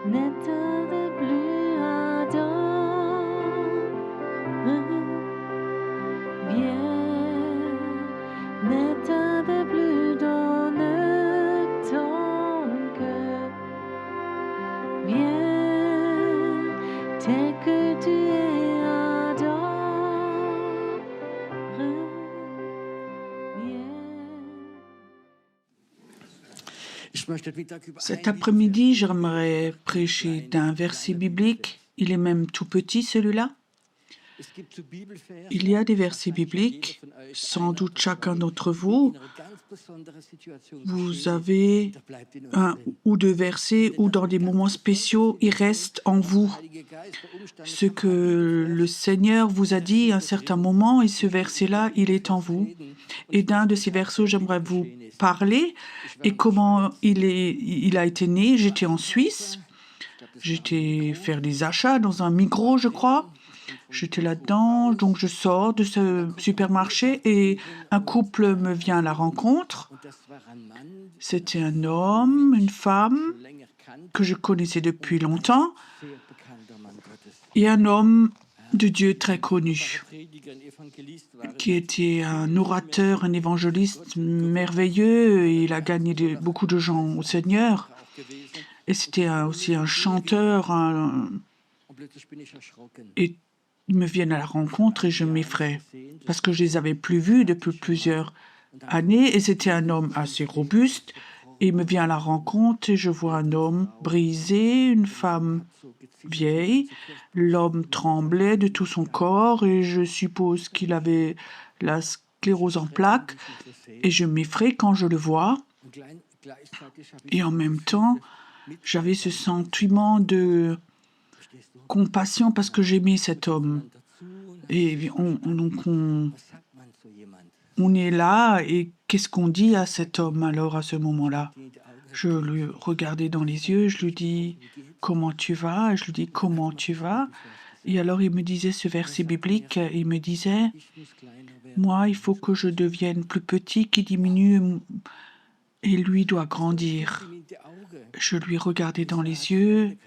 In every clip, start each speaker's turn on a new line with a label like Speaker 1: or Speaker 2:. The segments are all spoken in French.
Speaker 1: N'état de plus ardent, viens, n'état de plus dans ton cœur, viens, tel que tu es ardent,
Speaker 2: Cet après-midi, j'aimerais prêcher d'un verset biblique. Il est même tout petit, celui-là. Il y a des versets bibliques. Sans doute chacun d'entre vous, vous avez un ou deux versets où dans des moments spéciaux, il reste en vous ce que le Seigneur vous a dit à un certain moment, et ce verset-là, il est en vous. Et d'un de ces versets, j'aimerais vous parler et comment il a été né. J'étais en Suisse, j'étais faire des achats dans un Migros, je crois. J'étais là-dedans, donc je sors de ce supermarché et un couple me vient à la rencontre. C'était un homme, une femme que je connaissais depuis longtemps et un homme de Dieu très connu, qui était un orateur, un évangéliste merveilleux. Et il a gagné beaucoup de gens au Seigneur. Et c'était aussi un chanteur. Et ils me viennent à la rencontre et je m'effraie parce que je les avais plus vus depuis plusieurs années. Et c'était un homme assez robuste. Et il me vient à la rencontre et je vois un homme brisé, une femme vieille. L'homme tremblait de tout son corps et je suppose qu'il avait la sclérose en plaques. Et je m'effraie quand je le vois. Et en même temps, j'avais ce sentiment de compassion parce que j'aimais cet homme. Et on est là et qu'est-ce qu'on dit à cet homme alors à ce moment-là? Je lui regardais dans les yeux, je lui dis « Comment tu vas ?» Et je lui dis « Comment tu vas ?» Et alors il me disait ce verset biblique, il me disait « Moi, il faut que je devienne plus petit, qu'il diminue et lui doit grandir. » Je lui regardais dans les yeux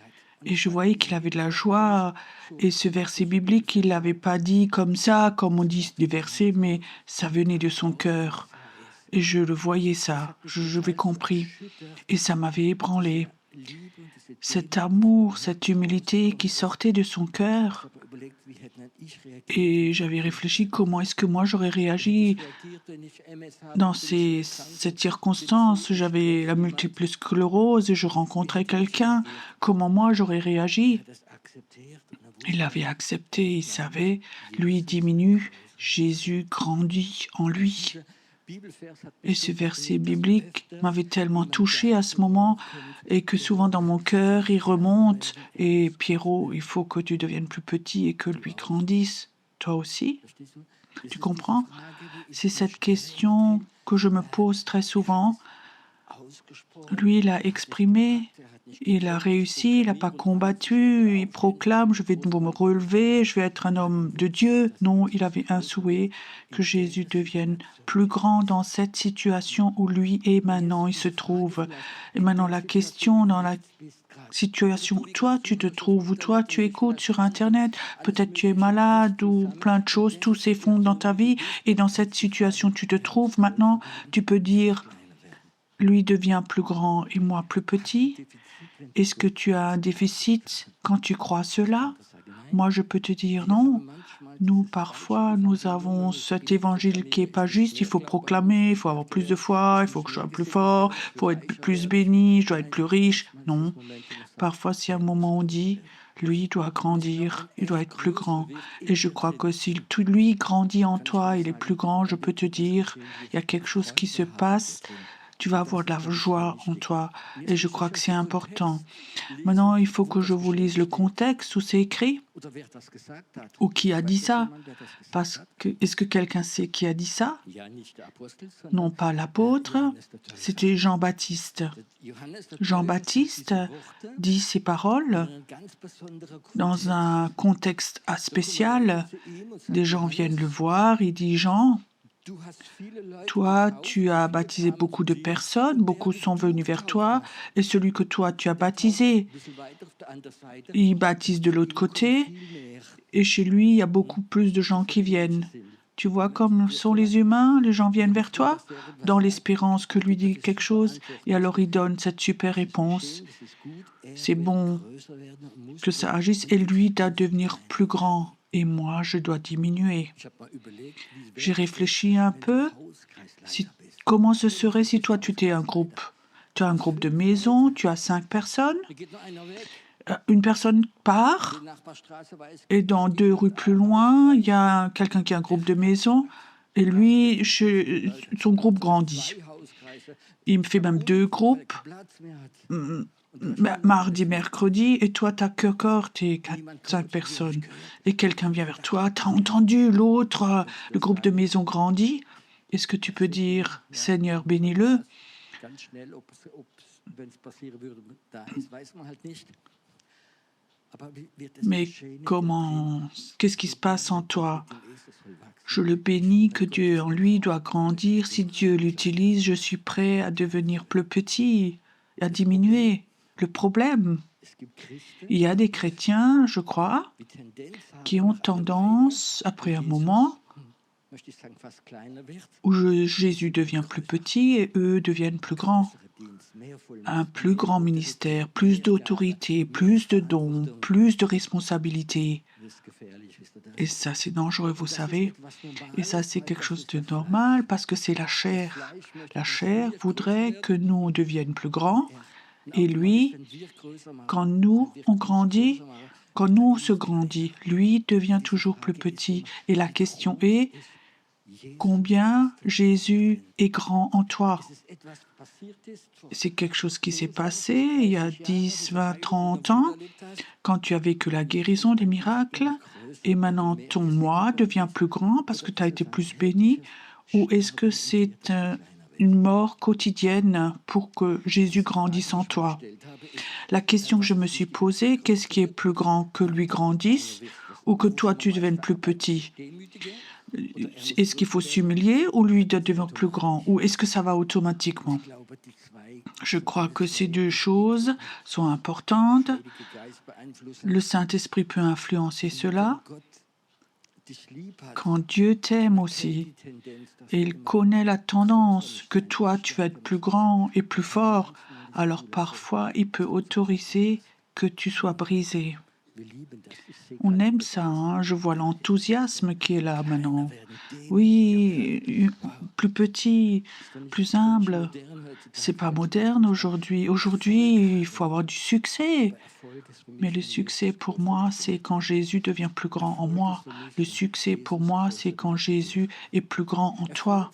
Speaker 2: et je voyais qu'il avait de la joie. Et ce verset biblique, il ne l'avait pas dit comme ça, comme on dit des versets, mais ça venait de son cœur. Et je le voyais ça, je l'avais compris. Et ça m'avait ébranlé. Cet amour, cette humilité qui sortait de son cœur. Et j'avais réfléchi comment est-ce que moi j'aurais réagi dans cette circonstance. J'avais la multiple sclérose et je rencontrais quelqu'un. Comment moi j'aurais réagi? Il avait accepté, il savait, lui diminue, Jésus grandit en lui. Et ce verset biblique m'avait tellement touché à ce moment et que souvent dans mon cœur, il remonte. Et Pierrot, il faut que tu deviennes plus petit et que lui grandisse. Toi aussi? Tu comprends? C'est cette question que je me pose très souvent. Lui, il a exprimé, il a réussi, il n'a pas combattu, il proclame, je vais de nouveau me relever, je vais être un homme de Dieu. Non, il avait un souhait, que Jésus devienne plus grand dans cette situation où lui est maintenant, il se trouve. Et maintenant, la question dans la situation, toi, tu te trouves, ou toi, tu écoutes sur Internet, peut-être tu es malade ou plein de choses, tout s'effondre dans ta vie, et dans cette situation, tu te trouves maintenant, tu peux dire, lui devient plus grand et moi plus petit. Est-ce que tu as un déficit quand tu crois cela? Moi, je peux te dire non. Nous, parfois, nous avons cet évangile qui n'est pas juste. Il faut proclamer, il faut avoir plus de foi, il faut que je sois plus fort, il faut être plus béni, je dois être plus riche. Non. Parfois, si à un moment on dit, lui doit grandir, il doit être plus grand. Et je crois que si lui grandit en toi, il est plus grand, je peux te dire, il y a quelque chose qui se passe. Tu vas avoir de la joie en toi. Et je crois que c'est important. Maintenant, il faut que je vous lise le contexte où c'est écrit. Ou qui a dit ça. Parce que, est-ce que quelqu'un sait qui a dit ça? Non, pas l'apôtre. C'était Jean-Baptiste. Jean-Baptiste dit ces paroles dans un contexte spécial. Des gens viennent le voir. Il dit, Jean, Toi, tu as baptisé beaucoup de personnes, beaucoup sont venus vers toi, et celui que toi, tu as baptisé, il baptise de l'autre côté, et chez lui, il y a beaucoup plus de gens qui viennent. Tu vois comme sont les humains, les gens viennent vers toi, dans l'espérance que lui dit quelque chose, et alors il donne cette super réponse. C'est bon que ça agisse, et lui doit devenir plus grand, et moi, je dois diminuer. J'ai réfléchi un peu. Comment ce serait si toi, tu étais un groupe? Tu as un groupe de maison, tu as 5 personnes, une personne part, et dans 2 rues plus loin, il y a quelqu'un qui a un groupe de maison, et lui, son groupe grandit. Il me fait même 2 groupes, mardi, mercredi, et toi, tu n'as qu'encore tes 5 personnes. Et quelqu'un vient vers toi, tu as entendu l'autre, le groupe de maison grandit. Est-ce que tu peux dire, Seigneur, bénis-le? Mais qu'est-ce qui se passe en toi? Je le bénis que Dieu en lui doit grandir. Si Dieu l'utilise, je suis prêt à devenir plus petit, à diminuer. Le problème, il y a des chrétiens, je crois, qui ont tendance, après un moment, où Jésus devient plus petit et eux deviennent plus grands. Un plus grand ministère, plus d'autorité, plus de dons, plus de responsabilités. Et ça, c'est dangereux, vous savez. Et ça, c'est quelque chose de normal parce que c'est la chair. La chair voudrait que nous deviennes plus grands. Et lui, quand nous, on grandit, quand nous, on se grandit, lui devient toujours plus petit. Et la question est, combien Jésus est grand en toi? C'est quelque chose qui s'est passé il y a 10, 20, 30 ans, quand tu as vécu la guérison, des miracles, et maintenant ton moi devient plus grand parce que tu as été plus béni, ou est-ce que c'est une mort quotidienne pour que Jésus grandisse en toi? La question que je me suis posée, qu'est-ce qui est plus grand, que lui grandisse ou que toi tu deviennes plus petit? Est-ce qu'il faut s'humilier ou lui de devenir plus grand? Ou est-ce que ça va automatiquement? Je crois que ces 2 choses sont importantes. Le Saint-Esprit peut influencer cela. Quand Dieu t'aime aussi, et il connaît la tendance que toi, tu vas être plus grand et plus fort, alors parfois, il peut autoriser que tu sois brisé. On aime ça, hein? Je vois l'enthousiasme qui est là maintenant. Oui, plus petit, plus humble. C'est pas moderne aujourd'hui. Aujourd'hui, il faut avoir du succès. Mais le succès pour moi, c'est quand Jésus devient plus grand en moi. Le succès pour moi, c'est quand Jésus est plus grand en toi.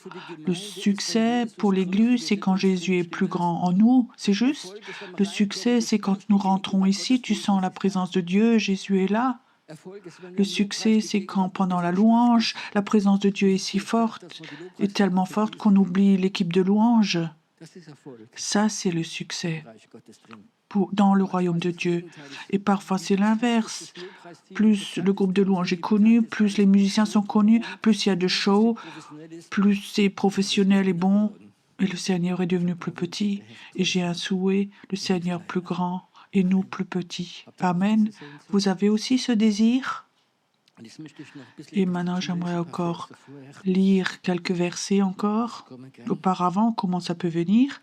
Speaker 2: Le succès pour l'Église, c'est quand Jésus est plus grand en nous. C'est juste. Le succès, c'est quand nous rentrons ici, tu sens la présence de Dieu, Jésus est là. Le succès, c'est quand pendant la louange, la présence de Dieu est si forte, et tellement forte qu'on oublie l'équipe de louange. Ça, c'est le succès dans le royaume de Dieu. Et parfois, c'est l'inverse. Plus le groupe de louange est connu, plus les musiciens sont connus, plus il y a de shows, plus c'est professionnel et bon, et le Seigneur est devenu plus petit. Et j'ai un souhait, le Seigneur plus grand et nous plus petits. Amen. Vous avez aussi ce désir? Et maintenant, j'aimerais encore lire quelques versets encore. Auparavant, comment ça peut venir?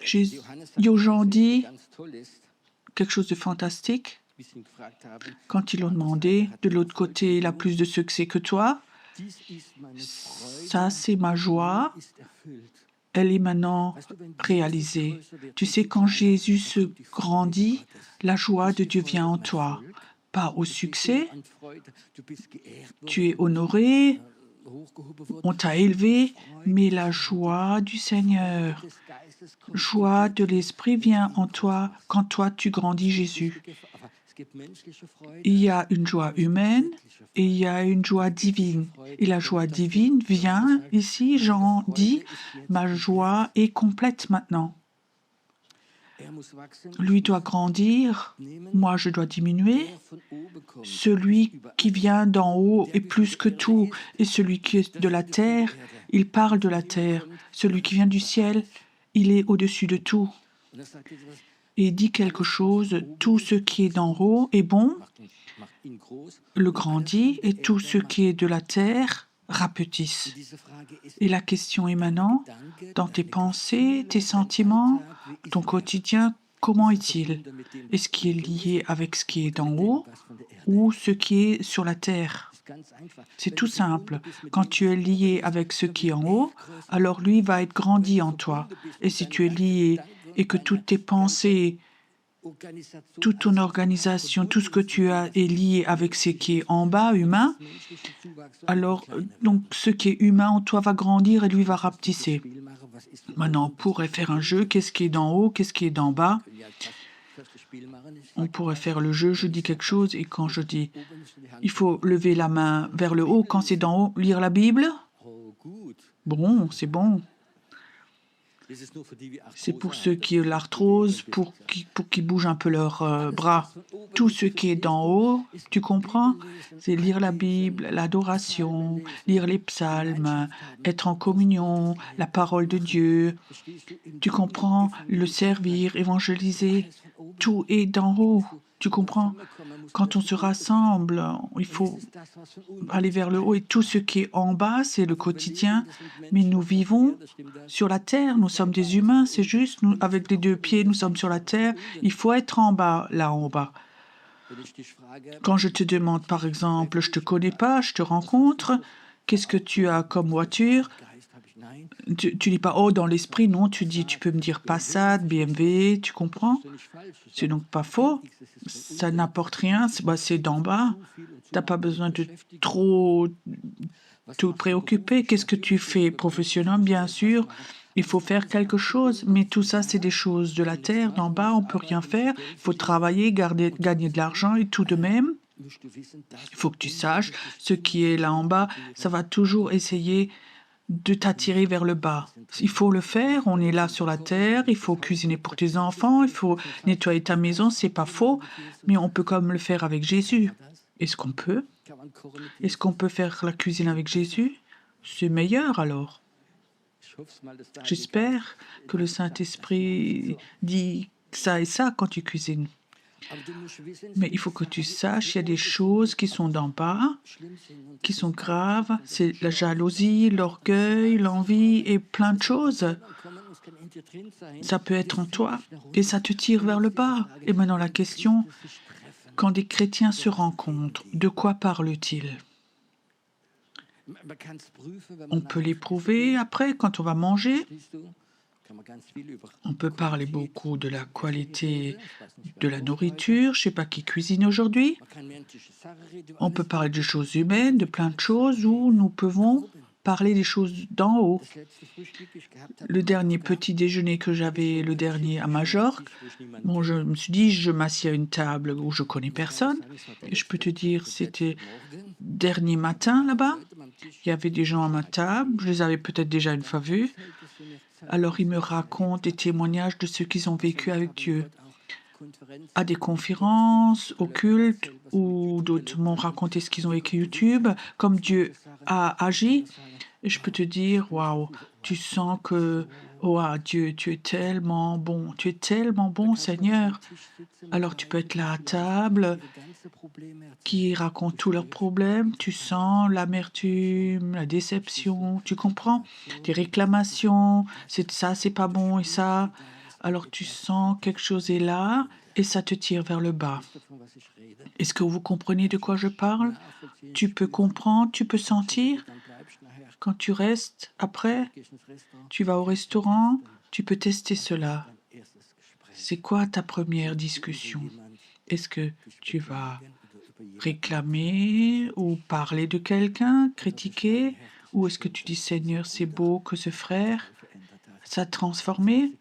Speaker 2: Jean dit quelque chose de fantastique. Quand ils l'ont demandé, de l'autre côté, il a plus de succès que toi. Ça, c'est ma joie. Elle est maintenant réalisée. Tu sais, quand Jésus se grandit, la joie de Dieu vient en toi. Pas au succès. Tu es honoré, on t'a élevé, mais la joie du Seigneur, joie de l'Esprit vient en toi quand toi tu grandis Jésus. Il y a une joie humaine et il y a une joie divine. Et la joie divine vient ici, Jean dit, ma joie est complète maintenant. Lui doit grandir, moi je dois diminuer. Celui qui vient d'en haut est plus que tout, et celui qui est de la terre, il parle de la terre. Celui qui vient du ciel, il est au-dessus de tout. Et il dit quelque chose, tout ce qui est d'en haut est bon, le grandit, et tout ce qui est de la terre rapetisse. Et la question est maintenant, dans tes pensées, tes sentiments, ton quotidien, comment est-il? Est-ce qu'il est lié avec ce qui est d'en haut ou ce qui est sur la terre? C'est tout simple. Quand tu es lié avec ce qui est en haut, alors lui va être grandi en toi. Et si tu es lié et que toutes tes pensées, toute ton organisation, tout ce que tu as est lié avec ce qui est en bas, humain, alors donc ce qui est humain en toi va grandir et lui va rapetisser. Maintenant, on pourrait faire un jeu, qu'est-ce qui est d'en haut, qu'est-ce qui est d'en bas. On pourrait faire le jeu, je dis quelque chose et quand je dis il faut lever la main vers le haut, quand c'est d'en haut, lire la Bible. Bon, c'est bon. C'est pour ceux qui ont l'arthrose, pour qu'ils bougent un peu leurs bras. Tout ce qui est d'en haut, tu comprends? C'est lire la Bible, l'adoration, lire les psaumes, être en communion, la parole de Dieu. Tu comprends? Le servir, évangéliser. Tout est d'en haut. Tu comprends? Quand on se rassemble, il faut aller vers le haut et tout ce qui est en bas, c'est le quotidien. Mais nous vivons sur la terre, nous sommes des humains, c'est juste, nous, avec les deux pieds, nous sommes sur la terre. Il faut être en bas, là en bas. Quand je te demande, par exemple, je te connais pas, je te rencontre, qu'est-ce que tu as comme voiture? Tu dis pas, oh, dans l'esprit, non, tu dis, tu peux me dire Passat, BMW, tu comprends? C'est donc pas faux, ça n'apporte rien, c'est d'en bas. T'as pas besoin de trop te préoccuper. Qu'est-ce que tu fais professionnellement? Bien sûr, il faut faire quelque chose, mais tout ça, c'est des choses de la terre, d'en bas, on peut rien faire. Il faut travailler, gagner de l'argent et tout de même. Il faut que tu saches, ce qui est là en bas, ça va toujours essayer de t'attirer vers le bas. Il faut le faire, on est là sur la terre, il faut cuisiner pour tes enfants, il faut nettoyer ta maison, c'est pas faux, mais on peut comme le faire avec Jésus. Est-ce qu'on peut? Est-ce qu'on peut faire la cuisine avec Jésus? C'est meilleur alors. J'espère que le Saint-Esprit dit ça et ça quand tu cuisines. Mais il faut que tu saches, il y a des choses qui sont d'en bas, qui sont graves. C'est la jalousie, l'orgueil, l'envie et plein de choses. Ça peut être en toi et ça te tire vers le bas. Et maintenant la question, quand des chrétiens se rencontrent, de quoi parlent-ils? On peut l'éprouver après quand on va manger. On peut parler beaucoup de la qualité de la nourriture. Je ne sais pas qui cuisine aujourd'hui. On peut parler de choses humaines, de plein de choses où nous pouvons parler des choses d'en haut. Le dernier petit déjeuner que j'avais, le dernier à Majorque, bon, je me suis dit, je m'assieds à une table où je connais personne. Et je peux te dire, c'était dernier matin là-bas. Il y avait des gens à ma table, je les avais peut-être déjà une fois vus. Alors ils me racontent des témoignages de ce qu'ils ont vécu avec Dieu. À des conférences, au culte, ou d'autres m'ont raconté ce qu'ils ont vécu YouTube, comme Dieu a agi. Et je peux te dire, waouh, tu sens que, oh Dieu, tu es tellement bon, Seigneur. Alors tu peux être là à table, qui racontent tous leurs problèmes, tu sens l'amertume, la déception, tu comprends? Des réclamations, c'est pas bon et ça. Alors tu sens quelque chose est là et ça te tire vers le bas. Est-ce que vous comprenez de quoi je parle? Tu peux comprendre, tu peux sentir. Quand tu restes après, tu vas au restaurant, tu peux tester cela. C'est quoi ta première discussion? Est-ce que tu vas réclamer ou parler de quelqu'un, critiquer? Ou est-ce que tu dis, Seigneur, c'est beau que ce frère s'a transformé,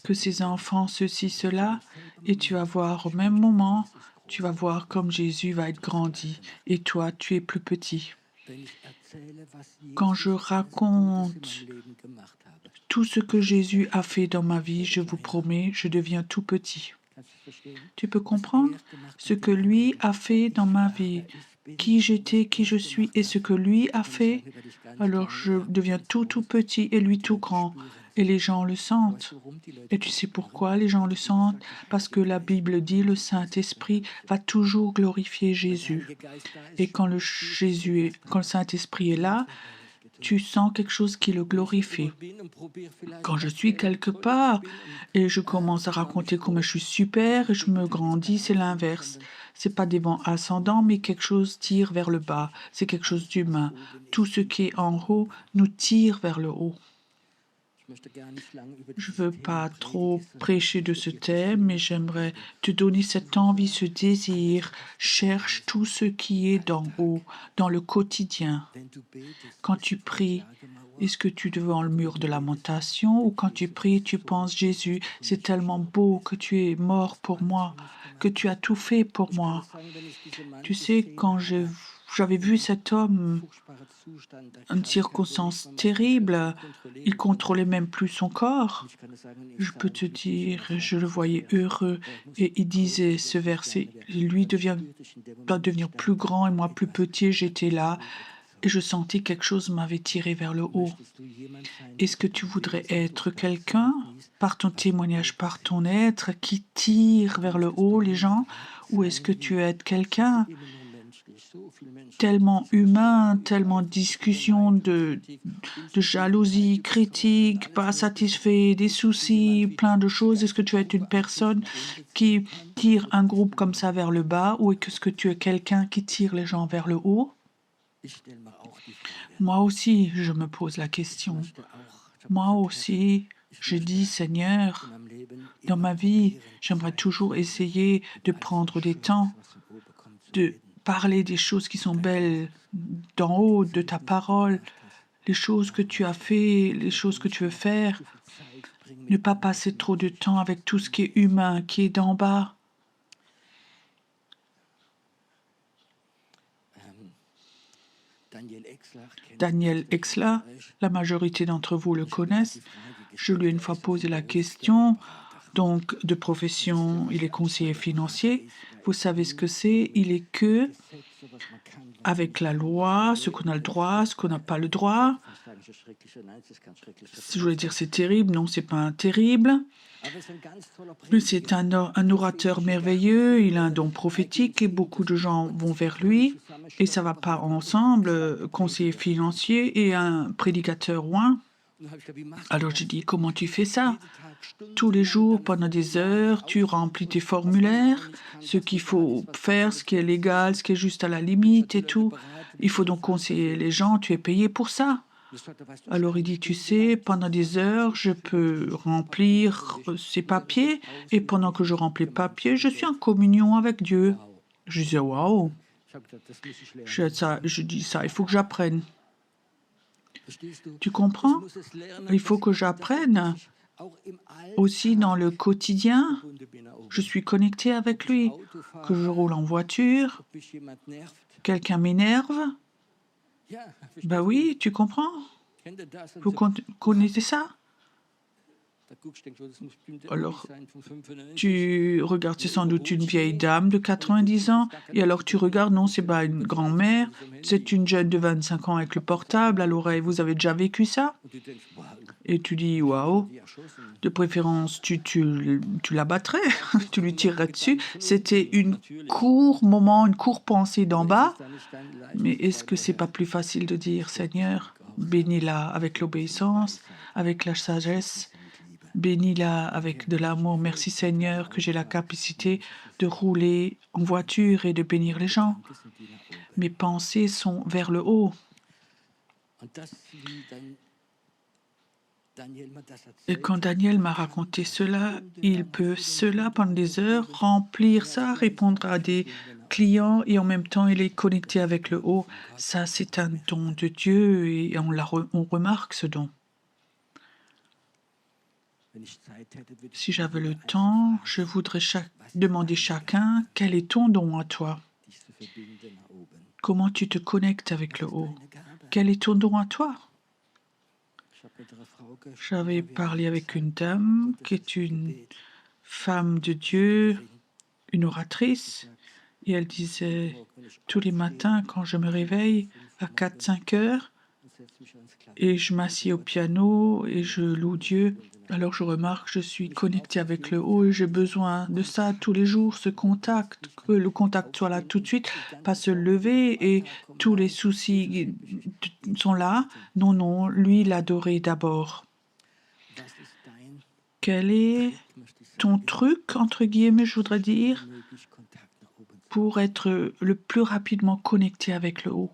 Speaker 2: que ses enfants, ceci, cela, et tu vas voir au même moment, tu vas voir comme Jésus va être grandi, et toi, tu es plus petit. Quand je raconte tout ce que Jésus a fait dans ma vie, je vous promets, je deviens tout petit. Tu peux comprendre ce que lui a fait dans ma vie, qui j'étais, qui je suis et ce que lui a fait. Alors je deviens tout petit et lui tout grand. Et les gens le sentent. Et tu sais pourquoi les gens le sentent? Parce que la Bible dit le Saint-Esprit va toujours glorifier Jésus. Et quand quand le Saint-Esprit est là, tu sens quelque chose qui le glorifie. Quand je suis quelque part et je commence à raconter comment je suis super et je me grandis, c'est l'inverse. C'est pas des vents ascendants, mais quelque chose tire vers le bas. C'est quelque chose d'humain. Tout ce qui est en haut nous tire vers le haut. Je veux pas trop prêcher de ce thème, mais j'aimerais te donner cette envie, ce désir. Cherche tout ce qui est d'en haut, dans le quotidien. Quand tu pries, est-ce que tu es devant le mur de lamentation ou quand tu pries, tu penses Jésus, c'est tellement beau que tu es mort pour moi, que tu as tout fait pour moi. Tu sais, quand j'avais vu cet homme, une circonstance terrible, il contrôlait même plus son corps. Je peux te dire, je le voyais heureux et il disait ce verset, lui doit devenir plus grand et moi plus petit, j'étais là et je sentis quelque chose m'avait tiré vers le haut. Est-ce que tu voudrais être quelqu'un, par ton témoignage, par ton être, qui tire vers le haut les gens, ou est-ce que tu veux être quelqu'un tellement humain, tellement discussion de jalousie, critique, pas satisfait, des soucis, plein de choses. Est-ce que tu es une personne qui tire un groupe comme ça vers le bas ou est-ce que tu es quelqu'un qui tire les gens vers le haut? Moi aussi, je me pose la question. Moi aussi, je dis, Seigneur, dans ma vie, j'aimerais toujours essayer de prendre des temps, de parler des choses qui sont belles d'en haut, de ta parole, les choses que tu as fait, les choses que tu veux faire. Ne pas passer trop de temps avec tout ce qui est humain, qui est d'en bas. Daniel Exler, la majorité d'entre vous le connaissent. Je lui ai une fois posé la question. Donc, de profession, il est conseiller financier. Vous savez ce que c'est? Il est que avec la loi, ce qu'on a le droit, ce qu'on n'a pas le droit. Si je voulais dire c'est terrible, non, c'est pas terrible. Lui, c'est un orateur merveilleux, il a un don prophétique et beaucoup de gens vont vers lui. Et ça va pas ensemble, conseiller financier et un prédicateur roi. Alors j'ai dit, comment tu fais ça? Tous les jours, pendant des heures, tu remplis tes formulaires, ce qu'il faut faire, ce qui est légal, ce qui est juste à la limite et tout. Il faut donc conseiller les gens, tu es payé pour ça. Alors il dit, tu sais, pendant des heures, je peux remplir ces papiers et pendant que je remplis les papiers, je suis en communion avec Dieu. Je disais, waouh, je dis ça, il faut que j'apprenne. Tu comprends? Il faut que j'apprenne aussi dans le quotidien. Je suis connecté avec lui. Que je roule en voiture, quelqu'un m'énerve. Ben oui, tu comprends? Vous connaissez ça? Alors, tu regardes, c'est sans doute une vieille dame de 90 ans, et alors tu regardes, non, c'est pas une grand-mère, c'est une jeune de 25 ans avec le portable à l'oreille. Vous avez déjà vécu ça? Et tu dis, waouh, de préférence, tu l'abattrais, tu lui tirerais dessus. C'était une court moment, une courte pensée d'en bas. Mais est-ce que c'est pas plus facile de dire, Seigneur, bénis-la avec l'obéissance, avec la sagesse, bénis-la avec de l'amour. Merci Seigneur que j'ai la capacité de rouler en voiture et de bénir les gens. Mes pensées sont vers le haut. Et quand Daniel m'a raconté cela, il peut cela pendant des heures, remplir ça, répondre à des clients et en même temps il est connecté avec le haut. Ça, c'est un don de Dieu et on remarque ce don. Si j'avais le temps, je voudrais demander chacun quel est ton don à toi. Comment tu te connectes avec le haut? Quel est ton don à toi? J'avais parlé avec une dame qui est une femme de Dieu, une oratrice, et elle disait tous les matins quand je me réveille à 4-5 heures et je m'assieds au piano et je loue Dieu, alors je remarque que je suis connectée avec le haut et j'ai besoin de ça tous les jours, ce contact, que le contact soit là tout de suite, pas se lever et tous les soucis sont là. Non, non, lui l'adorer d'abord. Quel est ton truc, entre guillemets, je voudrais dire, pour être le plus rapidement connecté avec le haut?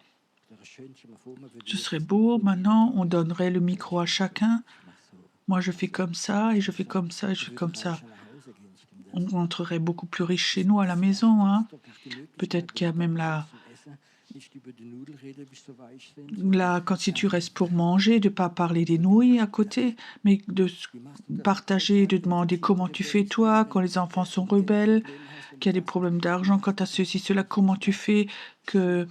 Speaker 2: Ce serait beau, maintenant, on donnerait le micro à chacun. Moi, je fais comme ça, et je fais comme ça, et je fais comme ça. On rentrerait beaucoup plus riche chez nous à la maison, hein. Peut-être qu'il y a même quand si tu restes pour manger, de pas parler des nouilles à côté, mais de partager, de demander comment tu fais toi, quand les enfants sont rebelles, qu'il y a des problèmes d'argent, quand tu as ceci, cela, comment tu fais, que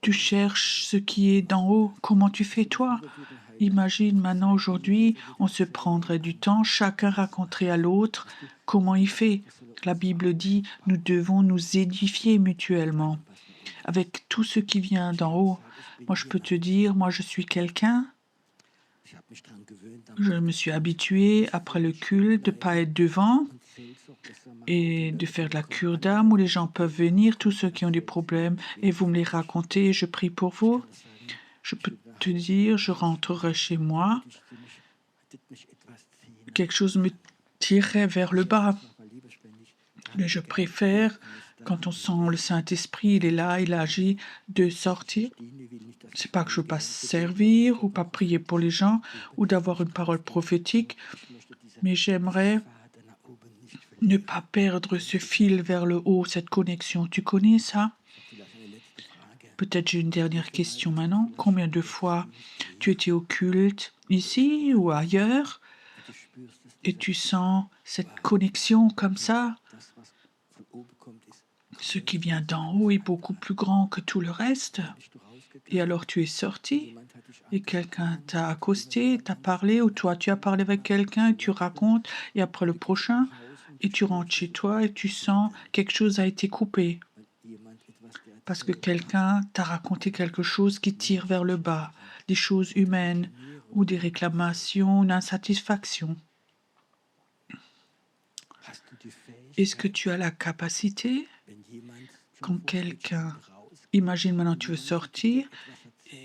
Speaker 2: tu cherches ce qui est d'en haut, comment tu fais toi? Imagine maintenant aujourd'hui, on se prendrait du temps, chacun raconterait à l'autre comment il fait. La Bible dit, nous devons nous édifier mutuellement avec tout ce qui vient d'en haut. Moi, je peux te dire, moi, je suis quelqu'un, je me suis habitué après le culte de ne pas être devant et de faire de la cure d'âme où les gens peuvent venir, tous ceux qui ont des problèmes, et vous me les racontez et je prie pour vous. Je peux te dire, je rentrerai chez moi, quelque chose me tirerait vers le bas. Mais je préfère, quand on sent le Saint-Esprit, il est là, il agit, de sortir. C'est pas que je veux pas servir ou pas prier pour les gens ou d'avoir une parole prophétique, mais j'aimerais ne pas perdre ce fil vers le haut, cette connexion. Tu connais ça? Peut-être j'ai une dernière question maintenant. Combien de fois tu étais au culte, ici ou ailleurs, et tu sens cette connexion comme ça? Ce qui vient d'en haut est beaucoup plus grand que tout le reste. Et alors tu es sorti et quelqu'un t'a accosté, t'a parlé, ou toi tu as parlé avec quelqu'un et tu racontes, et après le prochain, et tu rentres chez toi et tu sens quelque chose a été coupé. Parce que quelqu'un t'a raconté quelque chose qui tire vers le bas, des choses humaines ou des réclamations, une insatisfaction. Est-ce que tu as la capacité, quand quelqu'un, imagine maintenant tu veux sortir,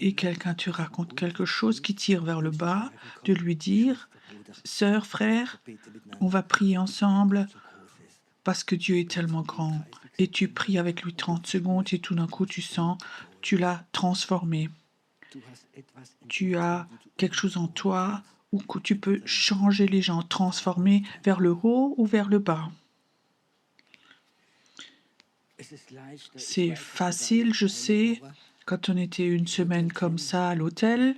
Speaker 2: et quelqu'un te raconte quelque chose qui tire vers le bas, de lui dire, sœur, frère, on va prier ensemble parce que Dieu est tellement grand. Et tu pries avec lui 30 secondes et tout d'un coup tu sens, tu l'as transformé. Tu as quelque chose en toi où que tu peux changer les gens, transformer vers le haut ou vers le bas. C'est facile, je sais, quand on était une semaine comme ça à l'hôtel.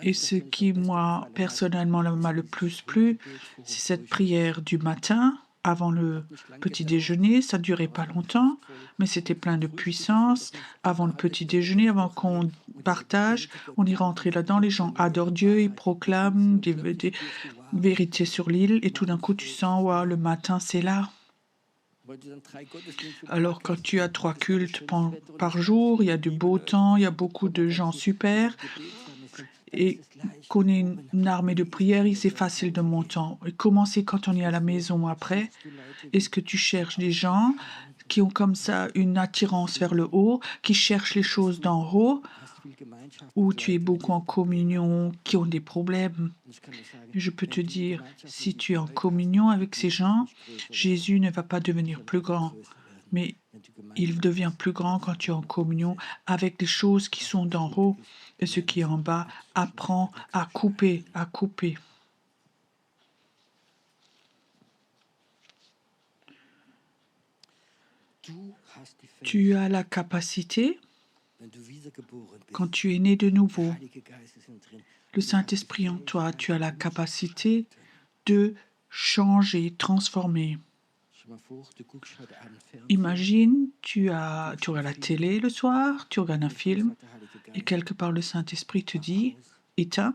Speaker 2: Et ce qui, moi, personnellement, m'a le plus plu, c'est cette prière du matin, avant le petit déjeuner. Ça ne durait pas longtemps, mais c'était plein de puissance. Avant le petit déjeuner, avant qu'on partage, on est rentré là-dedans. Les gens adorent Dieu, ils proclament des vérités sur l'île. Et tout d'un coup, tu sens, waouh, le matin, c'est là. Alors, quand tu as 3 cultes par jour, il y a du beau temps, il y a beaucoup de gens super, et qu'on ait une armée de prières, c'est facile de monter. Et comment c'est quand on est à la maison après? Est-ce que tu cherches des gens qui ont comme ça une attirance vers le haut, qui cherchent les choses d'en haut, ou tu es beaucoup en communion, qui ont des problèmes? Je peux te dire, si tu es en communion avec ces gens, Jésus ne va pas devenir plus grand, mais il devient plus grand quand tu es en communion avec les choses qui sont d'en haut, et ce qui est en bas apprend à couper, à couper. Tu as la capacité, quand tu es né de nouveau, le Saint-Esprit en toi, tu as la capacité de changer, transformer. Imagine, tu regardes la télé le soir, tu regardes un film, et quelque part le Saint-Esprit te dit, éteins,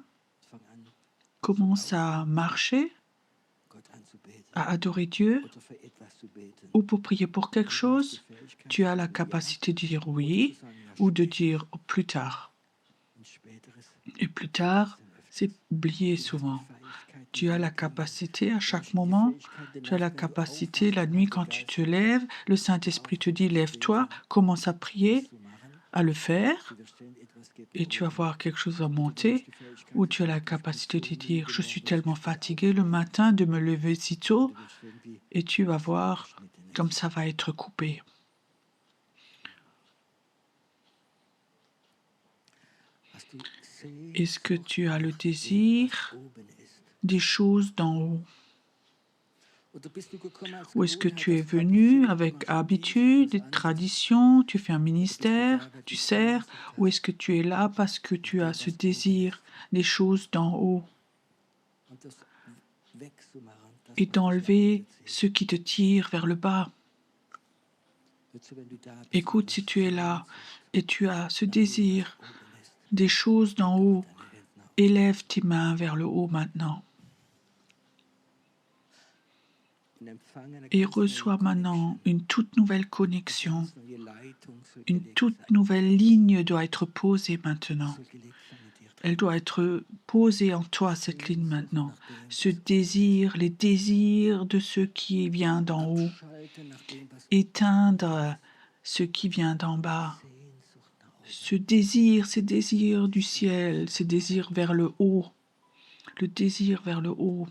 Speaker 2: commences à marcher, à adorer Dieu, ou pour prier pour quelque chose, tu as la capacité de dire oui ou de dire plus tard. Et plus tard, c'est oublié souvent. Tu as la capacité à chaque moment, tu as la capacité la nuit quand tu te lèves, le Saint-Esprit te dit lève-toi, commence à prier, à le faire, et tu vas voir quelque chose va monter, ou tu as la capacité de dire je suis tellement fatigué le matin de me lever si tôt, et tu vas voir comme ça va être coupé. Est-ce que tu as le désir des choses d'en haut? Ou est-ce que tu es venu avec habitude, tradition, tu fais un ministère, tu sers, ou est-ce que tu es là parce que tu as ce désir des choses d'en haut et d'enlever ce qui te tire vers le bas? Écoute, si tu es là et tu as ce désir des choses d'en haut, élève tes mains vers le haut maintenant et reçois maintenant une toute nouvelle connexion. Une toute nouvelle ligne doit être posée maintenant. Elle doit être posée en toi, cette ligne maintenant. Ce désir, les désirs de ce qui vient d'en haut. Éteindre ce qui vient d'en bas. Ce désir, ces désirs du ciel, ces désirs vers le haut. Le désir vers le haut.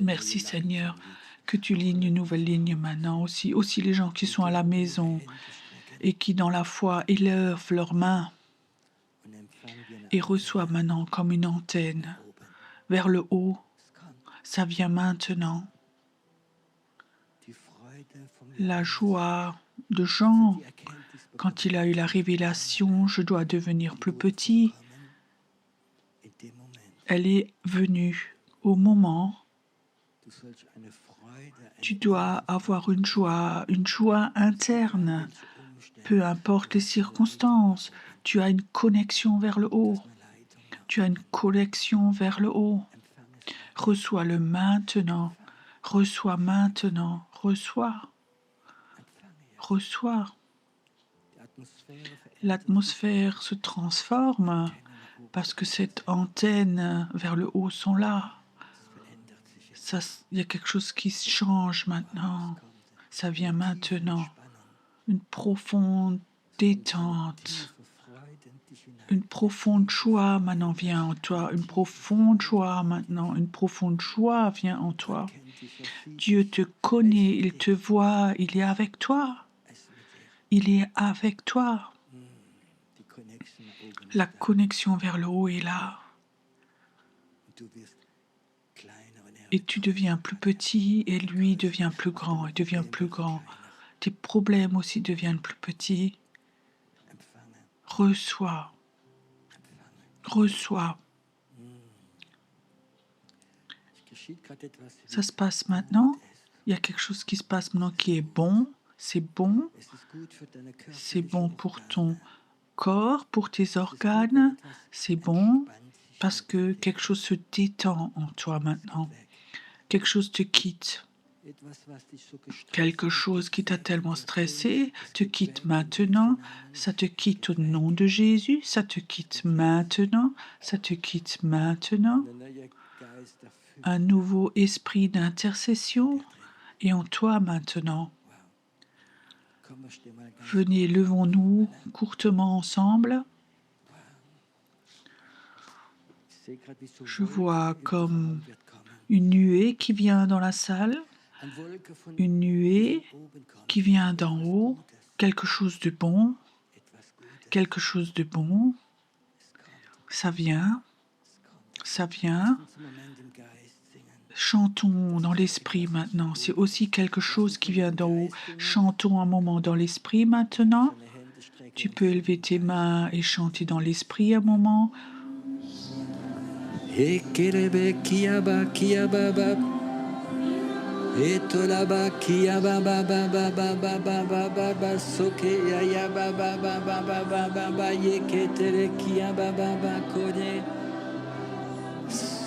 Speaker 2: Merci Seigneur que tu lignes une nouvelle ligne maintenant aussi. Aussi les gens qui sont à la maison et qui dans la foi élèvent leurs mains et reçoivent maintenant comme une antenne vers le haut. Ça vient maintenant. La joie de Jean, quand il a eu la révélation, je dois devenir plus petit, elle est venue au moment. Tu dois avoir une joie interne, peu importe les circonstances. Tu as une connexion vers le haut. Tu as une connexion vers le haut. Reçois-le maintenant. Reçois maintenant. Reçois. Reçois. L'atmosphère se transforme parce que cette antenne vers le haut sont là. Il y a quelque chose qui change maintenant. Ça vient maintenant. Une profonde détente. Une profonde joie maintenant vient en toi. Une profonde joie maintenant. Une profonde joie vient en toi. Dieu te connaît, il te voit, il est avec toi. Il est avec toi. La connexion vers le haut est là. Et tu deviens plus petit et lui devient plus grand et devient plus grand. Tes problèmes aussi deviennent plus petits. Reçois. Reçois. Ça se passe maintenant. Il y a quelque chose qui se passe maintenant qui est bon. C'est bon. C'est bon pour ton corps, pour tes organes. C'est bon parce que quelque chose se détend en toi maintenant. Quelque chose te quitte. Quelque chose qui t'a tellement stressé te quitte maintenant. Ça te quitte au nom de Jésus. Ça te quitte maintenant. Ça te quitte maintenant. Un nouveau esprit d'intercession est en toi maintenant. Venez, levons-nous courtement ensemble. Je vois comme une nuée qui vient dans la salle, une nuée qui vient d'en haut, quelque chose de bon, quelque chose de bon. Ça vient, ça vient. Chantons dans l'esprit maintenant. C'est aussi quelque chose qui vient d'en haut. Chantons un moment dans l'esprit maintenant. Tu peux élever tes mains et chanter dans l'esprit un moment.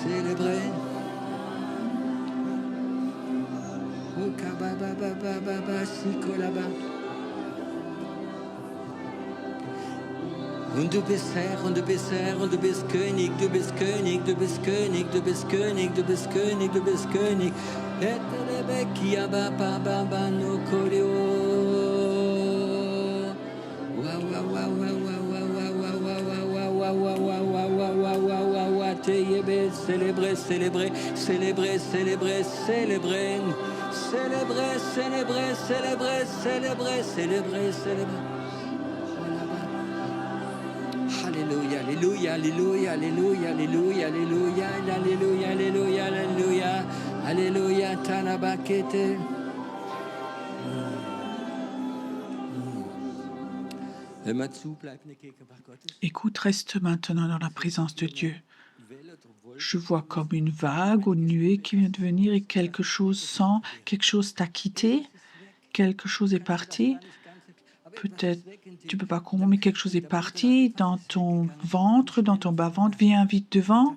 Speaker 3: célébrer. Oh, sikolaba. Und du bist Herr, und du bist Herr, und du bist König, du bist König, du bist König, du bist König, du bist König, du bist König. Etelebeki baba baba no korio. Wow wow wow wow wow wow wow wow wow wow. Célébrer, célébrer, célébrer, célébrer, célébrer, célébrer, célébrer, célébrer, célébrer, célébrer, célébrer. Alléluia, alléluia, alléluia, alléluia, alléluia, alléluia, alléluia, alléluia, alléluia, alléluia, tanabakete. Hör mal zu, bleib in der Gegenwart Gottes.
Speaker 2: Écoute, reste maintenant dans la présence de Dieu. Je vois comme une vague ou une nuée qui vient de venir et quelque chose sent, quelque chose t'a quitté, quelque chose est parti. Peut-être tu peux pas comprendre, mais quelque chose est parti dans ton ventre, dans ton bas-ventre. Viens vite devant.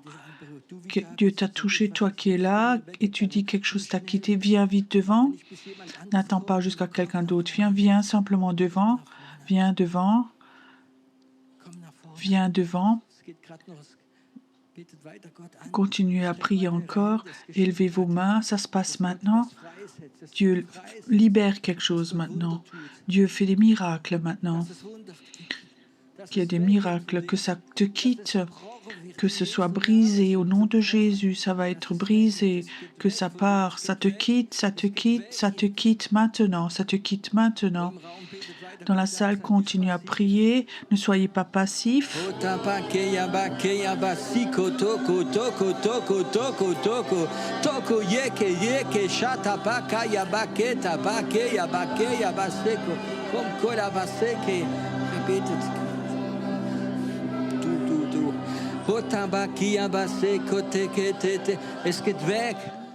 Speaker 2: Dieu t'a touché, toi qui es là, et tu dis quelque chose t'a quitté. Viens vite devant. N'attends pas jusqu'à quelqu'un d'autre. Viens simplement devant. Viens devant. Viens devant. Continuez à prier encore. Élevez vos mains. Ça se passe maintenant. Dieu libère quelque chose maintenant. Dieu fait des miracles maintenant. Qu'il y ait des miracles, que ça te quitte, que ce soit brisé au nom de Jésus, ça va être brisé, que ça part, ça te quitte, ça te quitte, ça te quitte maintenant, ça te quitte maintenant. Dans la salle, continuez à prier, ne soyez pas passifs.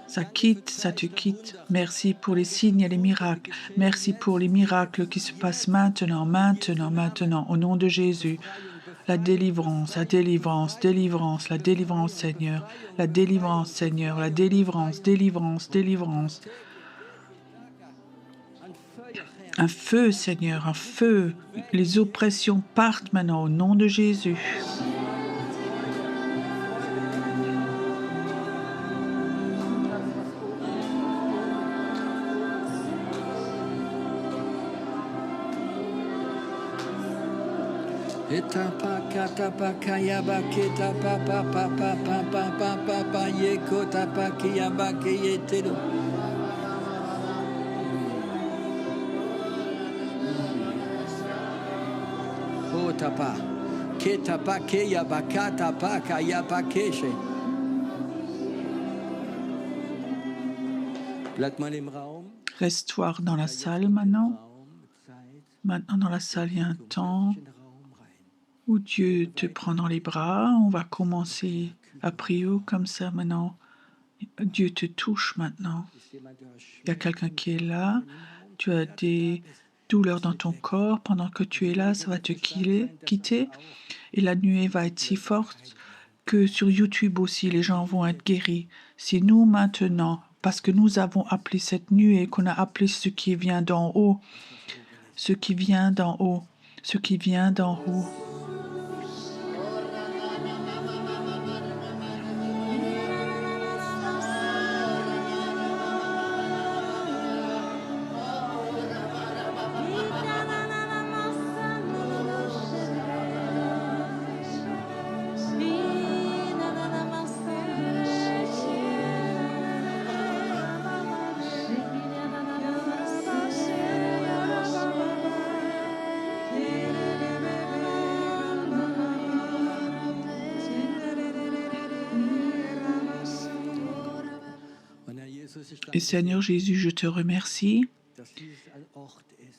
Speaker 2: Ça quitte, ça te quitte. Merci pour les signes et les miracles. Merci pour les miracles qui se passent maintenant, maintenant, maintenant, au nom de Jésus. La délivrance, la délivrance, délivrance, la délivrance, Seigneur. La délivrance, Seigneur. La délivrance, délivrance, délivrance. Un feu, Seigneur, un feu. Les oppressions partent maintenant au nom de Jésus. Reste-toi dans la salle maintenant. Maintenant, dans la salle, il y a un temps où Dieu te prend dans les bras. On va commencer à prier comme ça maintenant. Dieu te touche maintenant. Il y a quelqu'un qui est là. Tu as des douleurs dans ton corps. Pendant que tu es là, ça va te quitter. Et la nuée va être si forte que sur YouTube aussi, les gens vont être guéris. C'est nous maintenant, parce que nous avons appelé cette nuée, qu'on a appelé ce qui vient d'en haut. Ce qui vient d'en haut. Ce qui vient d'en haut. Et Seigneur Jésus, je te remercie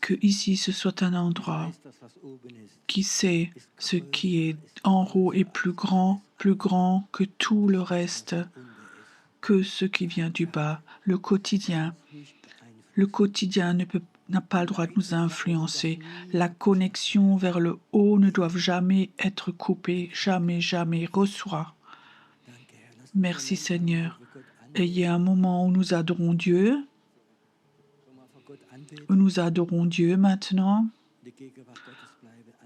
Speaker 2: que ici ce soit un endroit qui sait ce qui est en haut est plus grand que tout le reste, que ce qui vient du bas, le quotidien. Le quotidien n'a pas le droit de nous influencer. La connexion vers le haut ne doit jamais être coupée, jamais, jamais. Reçois. Merci Seigneur. Et il y a un moment où nous adorons Dieu, maintenant,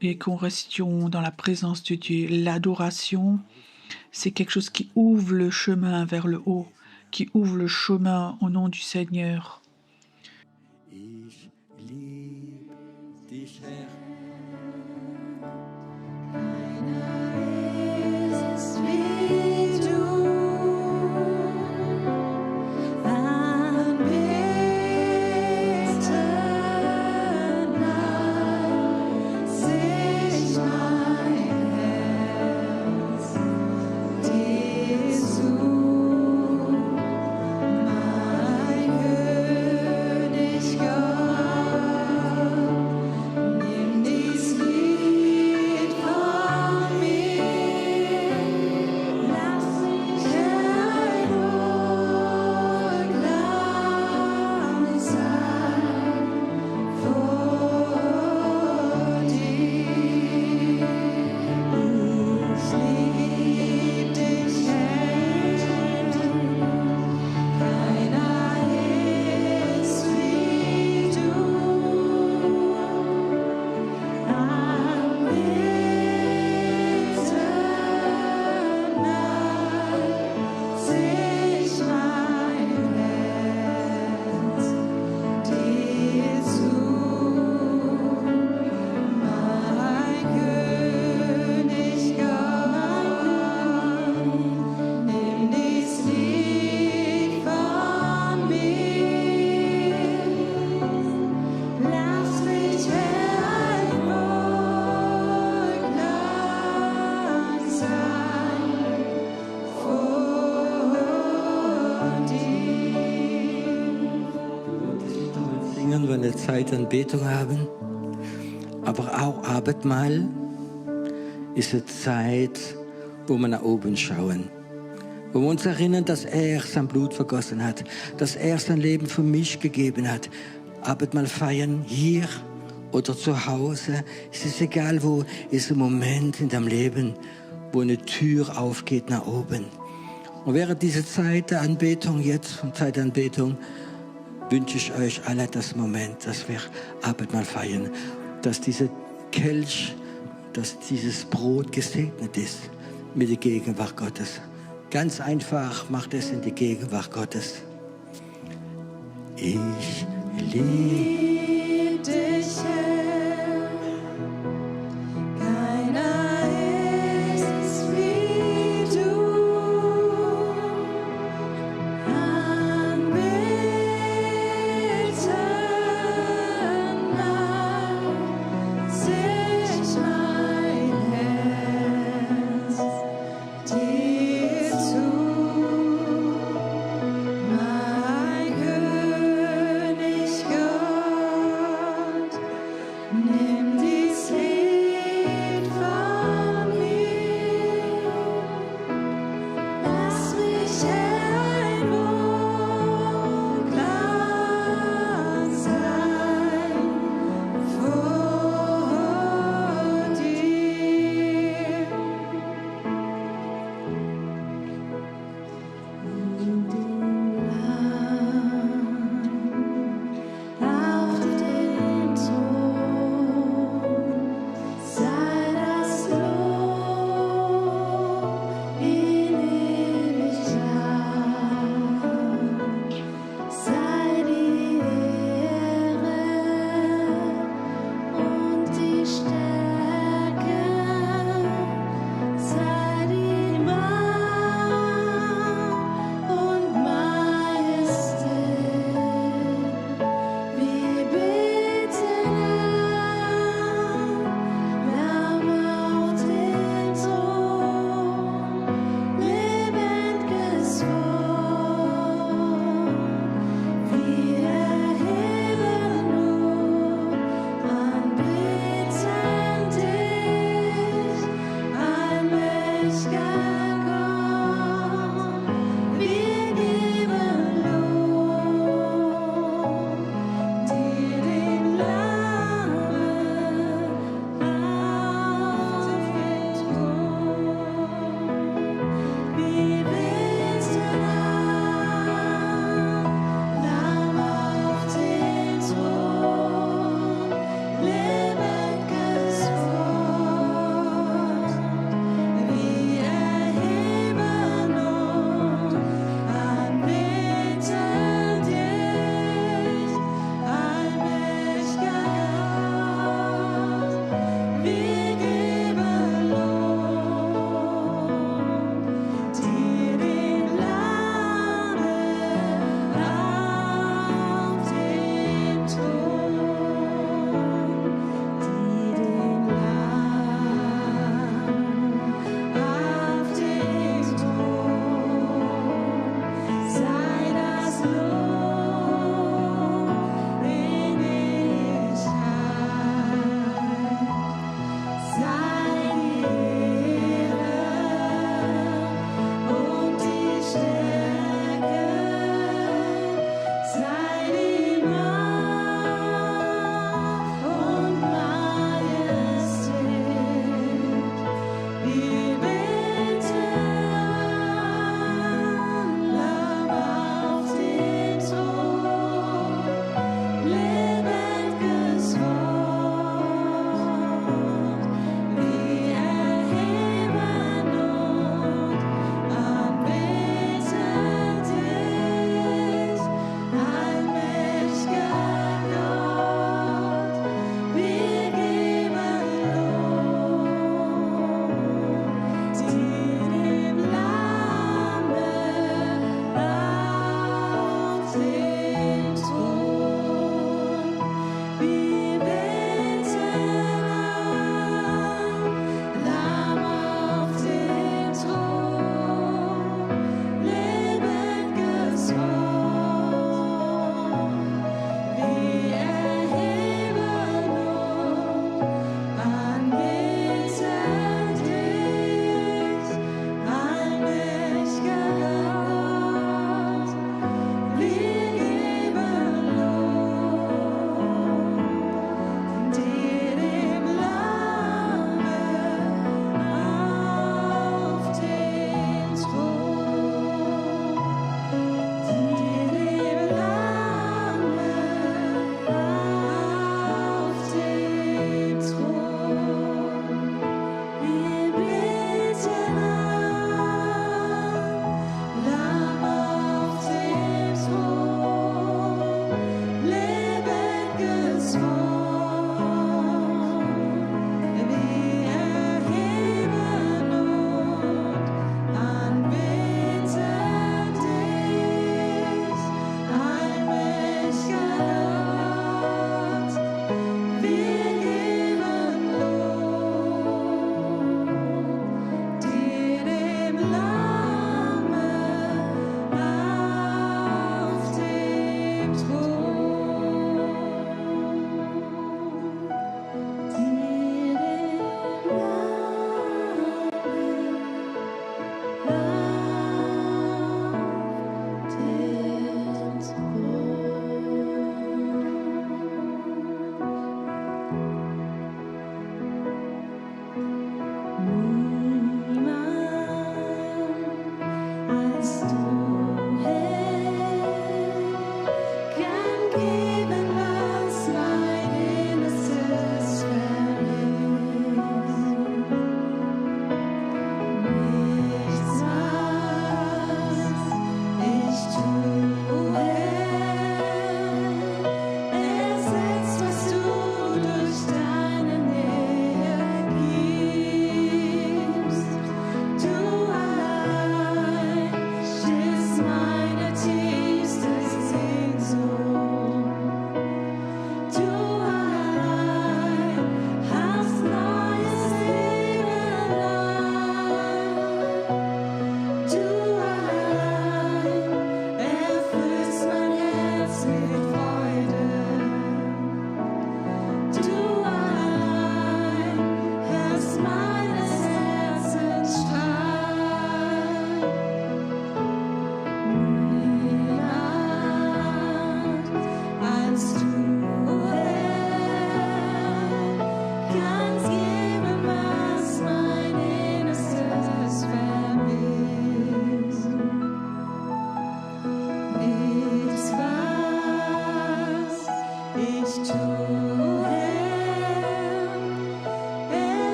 Speaker 2: et qu'on restions dans la présence de Dieu. L'adoration, c'est quelque chose qui ouvre le chemin vers le haut, qui ouvre le chemin au nom du Seigneur.
Speaker 3: Ich lieb dich, Herr. Wenn wir eine Zeit Anbetung haben, aber auch Abendmahl ist eine Zeit, wo wir nach oben schauen, wo wir uns erinnern, dass er sein Blut vergossen hat, dass er sein Leben für mich gegeben hat. Abendmahl feiern hier oder zu Hause, es ist egal wo, ist ein Moment in deinem Leben, wo eine Tür aufgeht nach oben. Und während dieser Zeit der Anbetung jetzt und Zeit der Anbetung wünsche ich euch alle das Moment, dass wir Abendmahl feiern, dass dieser Kelch, dass dieses Brot gesegnet ist mit der Gegenwart Gottes. Ganz einfach, macht es in die Gegenwart Gottes. Ich liebe dich, Herr. Keiner ist wie du.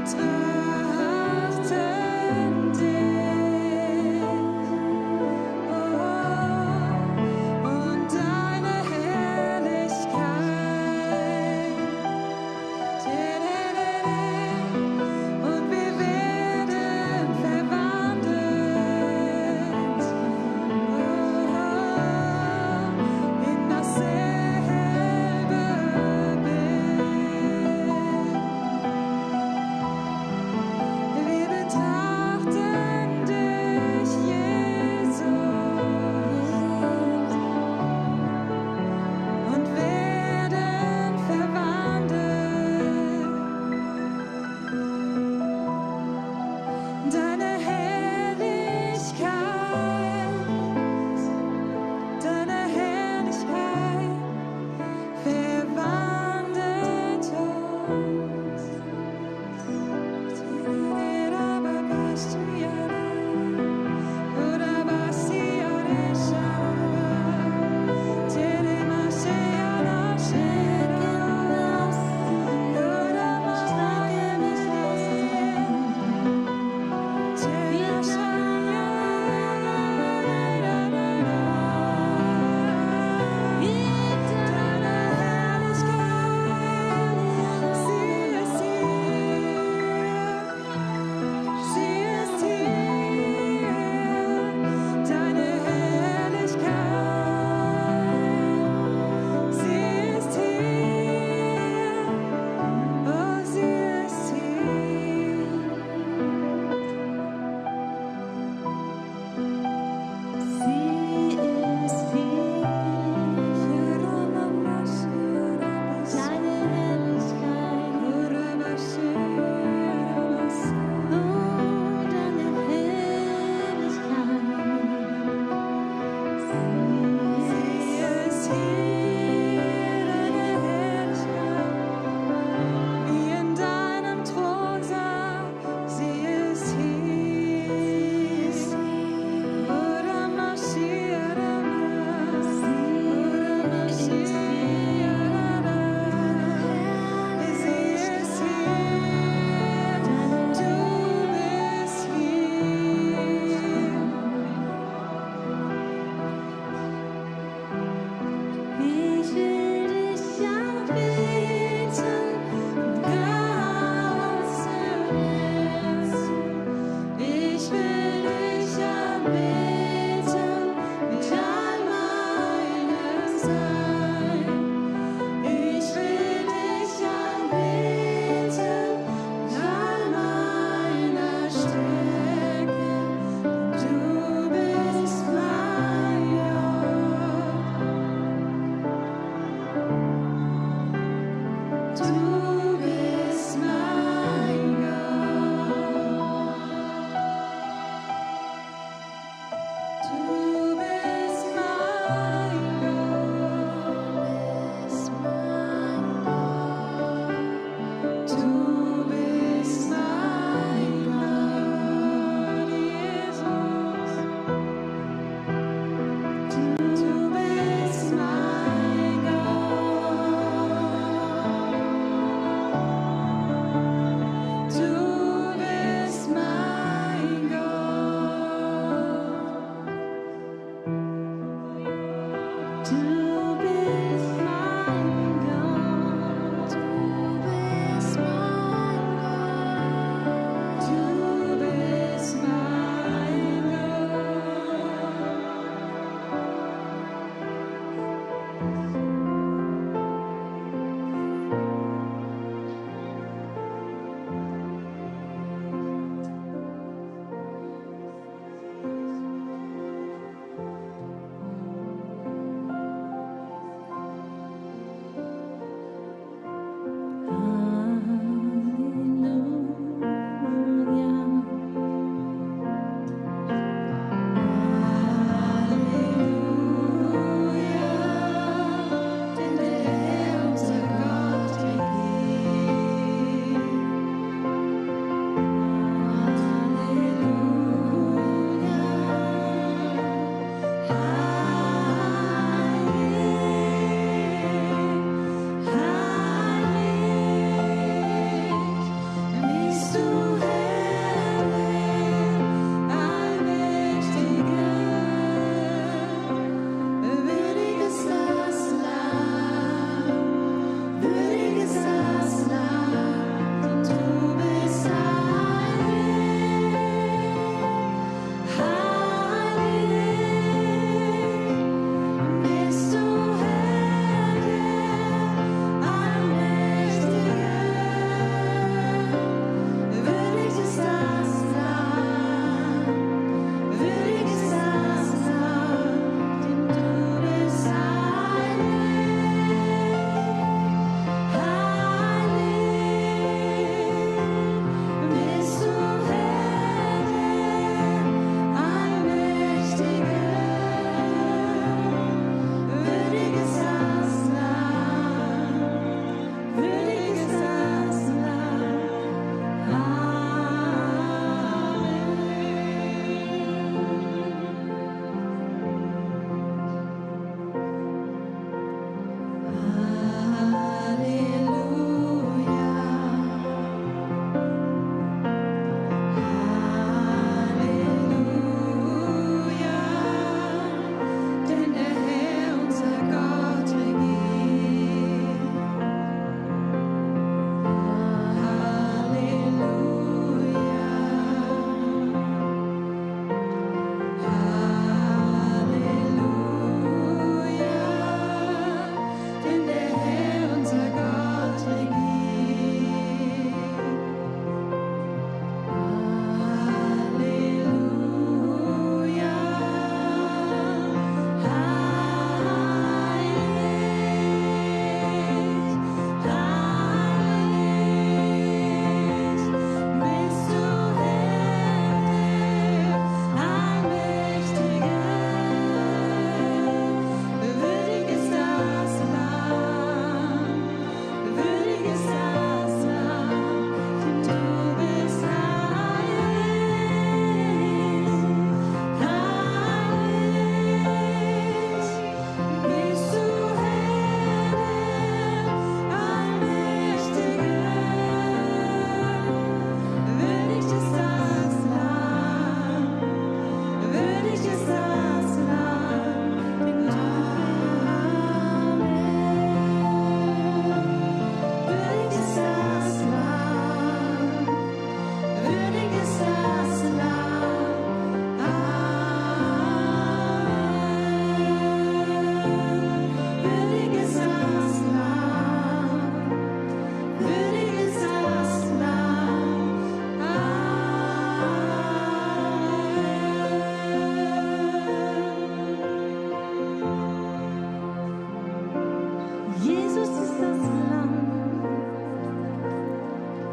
Speaker 1: trachten dich, und deine Herrlichkeit. Und wir werden verwandelt in dasselbe Bild.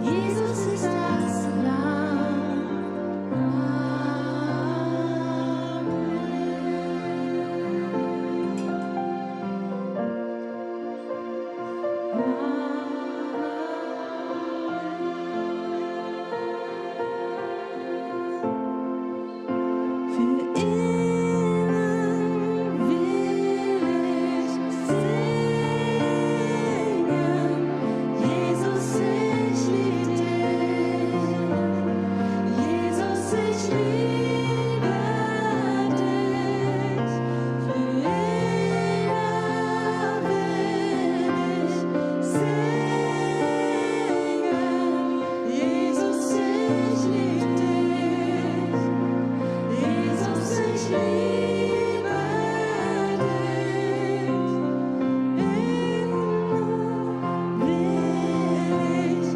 Speaker 1: Jesus ist das Lamm. Für immer will ich singen, Jesus, ich lieb dich, Jesus, ich liebe dich, für immer will ich singen, Jesus, ich lieb dich. Jesus, ich liebe dich, immer will ich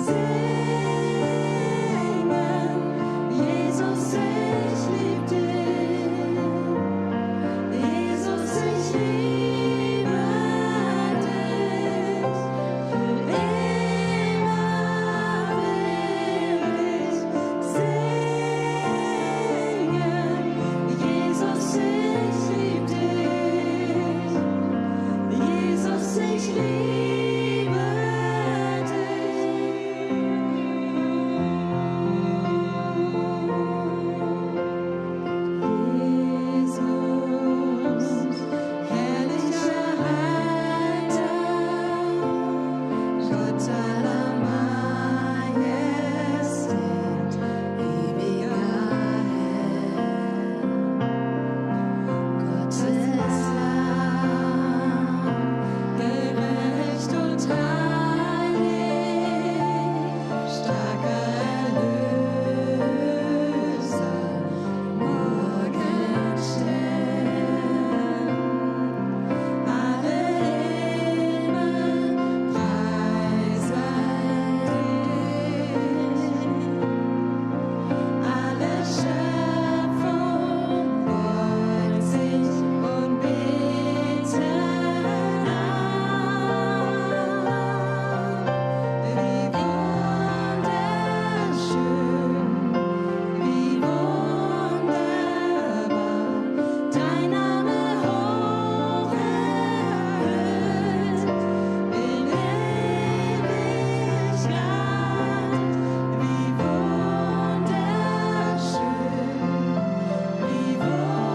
Speaker 1: singen. Jesus, ich liebe dich, Jesus, ich liebe dich, für immer will ich singen. Jesus, ich lieb dich. Jesus, ich liebe dich. Jesus, herrlicher Retter, Gott aller Majestät, ewiger Herr. Gottes Lamm, gerecht und heilig, starker Erlöser, Morgenstern. Alle Himmel preisen dich. Alle Schöpfung beugt sich und betet an. Wie wunderschön, wie wunderbar, dein Name hoch erhöht in Ewigkeit. Wie wunderschön, wie wunderbar,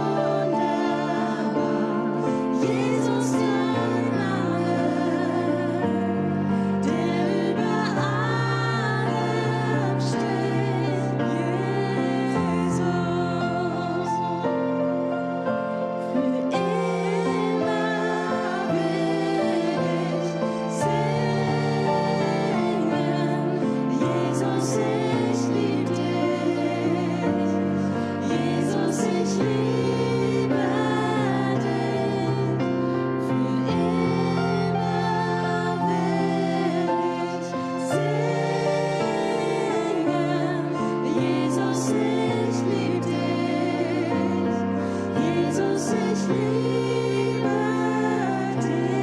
Speaker 1: Jesus, dein Name, der über allem steht, Jesus. Für immer will ich singen, Jesus, ich lieb dich, Jesus, ich liebe dich, für immer will ich singen, Jesus, ich lieb dich, Jesus, ich liebe dich,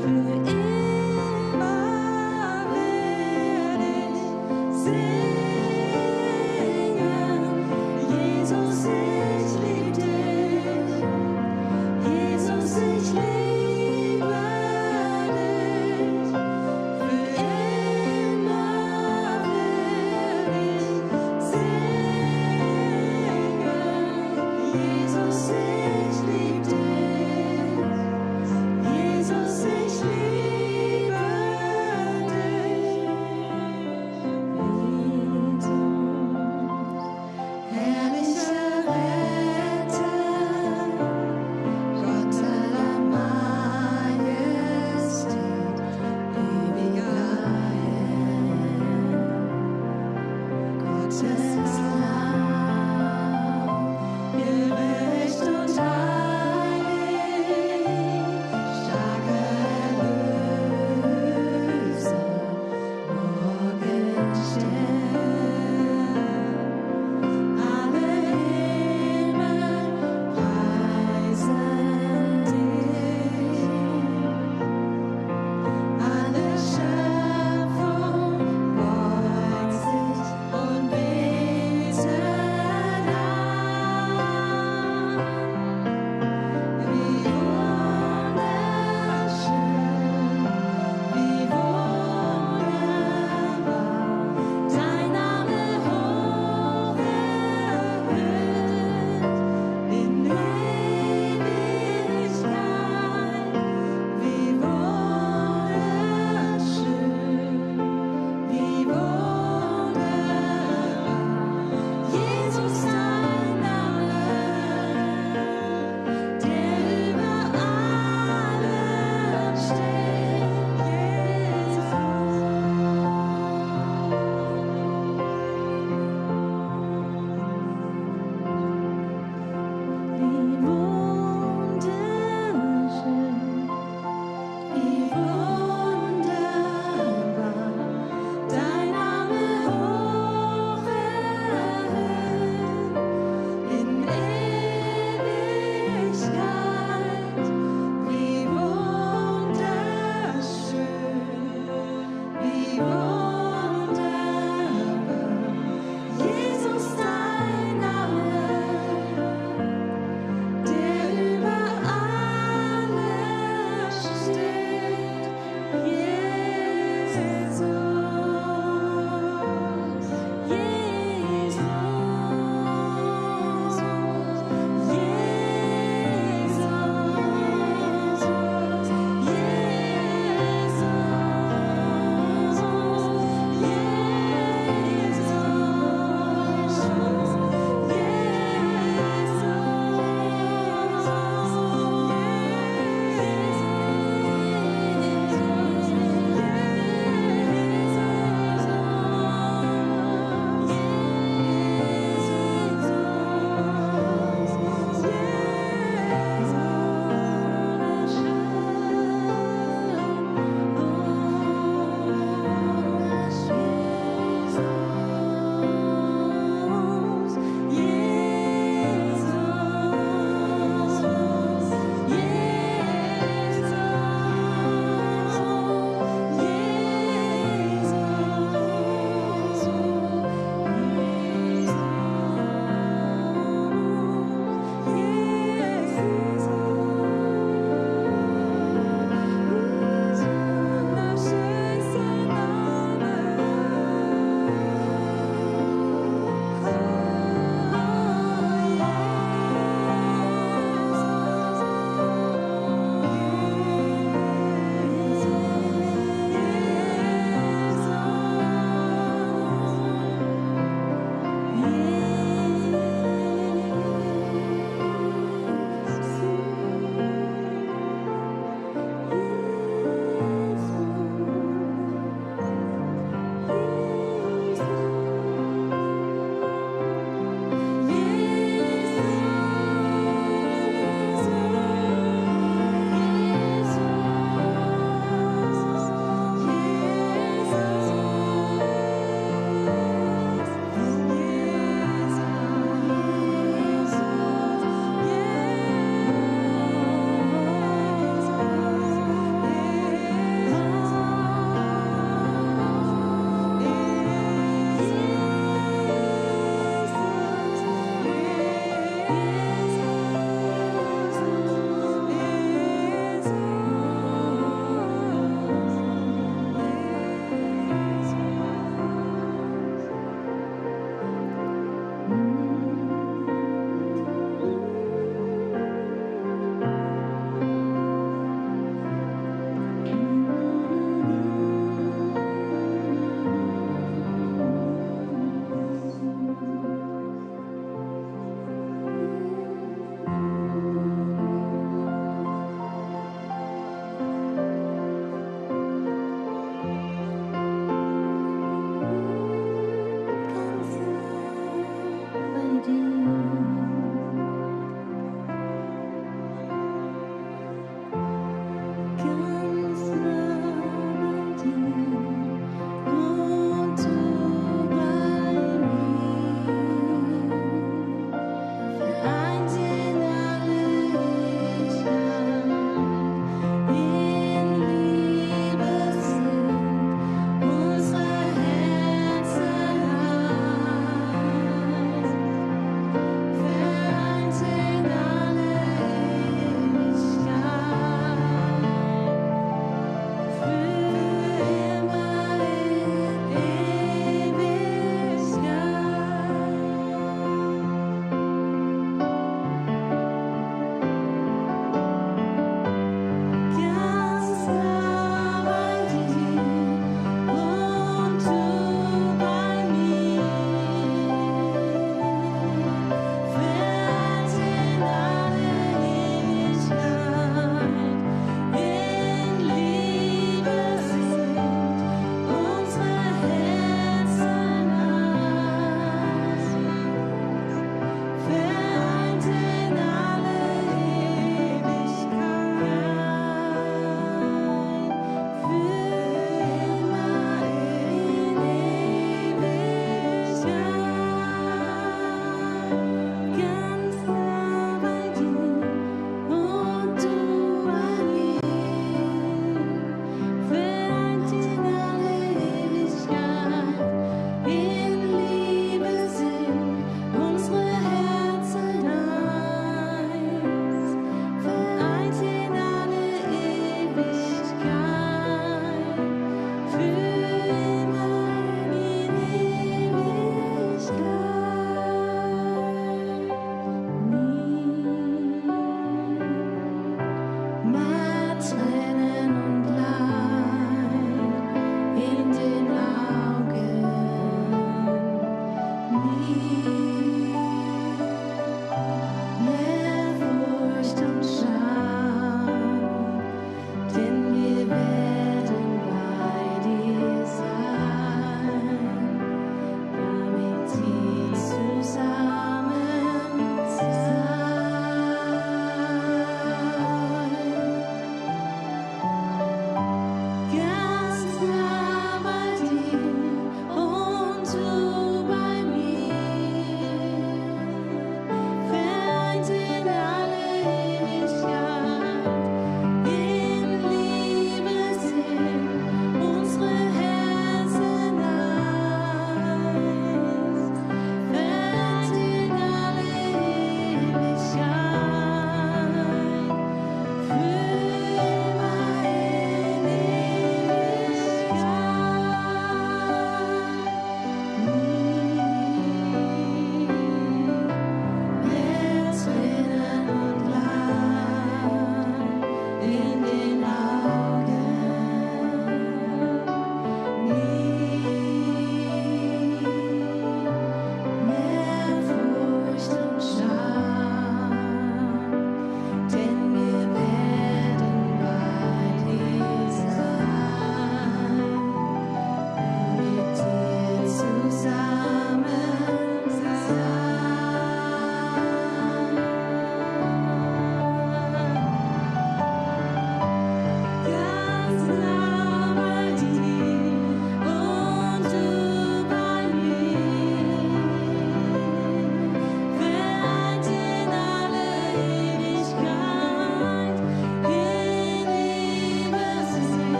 Speaker 1: für immer will ich singen, Jesus, ich lieb dich, Jesus, ich liebe dich, für immer will ich singen, Jesus, ich lieb dich, Jesus, ich liebe dich. Jesus.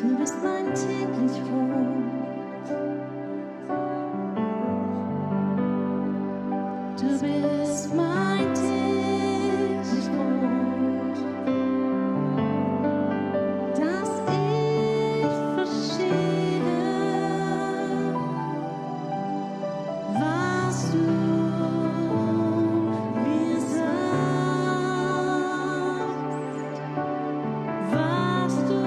Speaker 1: Du bist mein täglich Brot. Du bist mein täglich Brot. Dass ich verstehe, was du mir sagst, was du